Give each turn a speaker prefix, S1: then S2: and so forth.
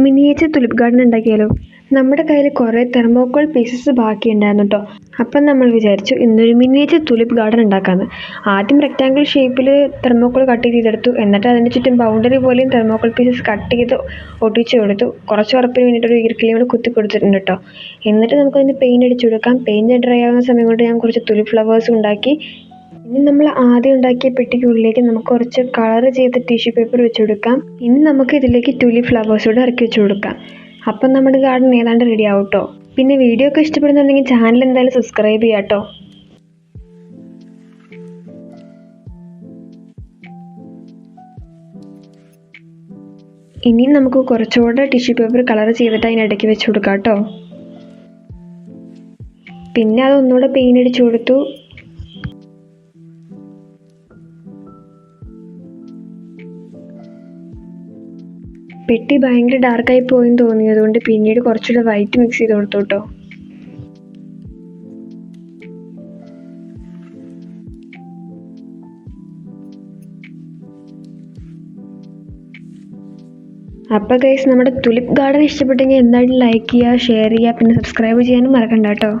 S1: Miniature tulip garden ഉണ്ടാക്കിയാലോ? നമ്മുടെ കയ്യിൽ കുറേ തെർമോക്കോൾ പീസസ് ബാക്കിയുണ്ടായിരുന്നു കേട്ടോ. അപ്പം നമ്മൾ വിചാരിച്ചു ഇന്നൊരു മിനിയേച്ചർ തുലിപ്പ് ഗാർഡൻ ഉണ്ടാക്കാമെന്ന്. ആദ്യം റെക്റ്റാങ്കിൾ ഷേപ്പിൽ തെർമോക്കോൾ കട്ട് ചെയ്തെടുത്തു. എന്നിട്ട് അതിന് ചുറ്റും ബൗണ്ടറി പോലെയും തെർമോക്കോൾ പീസസ് കട്ട് ചെയ്ത് ഒട്ടിച്ചു കൊടുത്തു. കുറച്ച് ഉറപ്പിന് വേണ്ടിയിട്ടൊരു ഈർക്കിലിയും കൂടെ കുത്തി കൊടുത്തിട്ടുണ്ട് കേട്ടോ. എന്നിട്ട് നമുക്കതിന് പെയിൻറ് അടിച്ചു കൊടുക്കാം. പെയിൻറ് ഡ്രൈ ആവുന്ന സമയം കൊണ്ട് ഞാൻ കുറച്ച് തുലിപ്പ് ഫ്ലവേഴ്സ് ഉണ്ടാക്കി. ഇനി നമ്മൾ ആദ്യം ഉണ്ടാക്കിയ പെട്ടിക്കുള്ളിലേക്ക് നമുക്ക് കുറച്ച് കളർ ചെയ്ത ടിഷ്യൂ പേപ്പർ വെച്ച് കൊടുക്കാം. ഇനി നമുക്ക് ഇതിലേക്ക് തുലിപ്പ് ഫ്ലവേഴ്സ് കൂടെ ഇറക്കി വെച്ച് കൊടുക്കാം. അപ്പം നമ്മുടെ ഗാർഡൻ ഏതാണ്ട് റെഡി ആവും കേട്ടോ. പിന്നെ വീഡിയോ ഒക്കെ ഇഷ്ടപ്പെടുന്നുണ്ടെങ്കിൽ ചാനൽ എന്തായാലും സബ്സ്ക്രൈബ് ചെയ്യാം കേട്ടോ. ഇനി നമുക്ക് കുറച്ചുകൂടെ ടിഷ്യൂ പേപ്പർ കളർ ചെയ്തിട്ട് അതിനിടയ്ക്ക് വെച്ച് കൊടുക്കാം കേട്ടോ. പിന്നെ അതൊന്നുകൂടെ പെയിൻ്റ് അടിച്ചു കൊടുത്തു. പെട്ടി ഭയങ്കര ഡാർക്കായി പോയെന്ന് തോന്നിയതുകൊണ്ട് പിന്നീട് കുറച്ചുകൂടെ വൈറ്റ് മിക്സ് ചെയ്ത് കൊടുത്തു കേട്ടോ. അപ്പോൾ ഗൈസ്, നമ്മുടെ തുലിപ്പ് ഗാർഡൻ ഇഷ്ടപ്പെട്ടെങ്കിൽ എന്തായാലും ലൈക്ക് ചെയ്യുക, ഷെയർ ചെയ്യുക, പിന്നെ സബ്സ്ക്രൈബ് ചെയ്യാനും മറക്കണ്ട കേട്ടോ.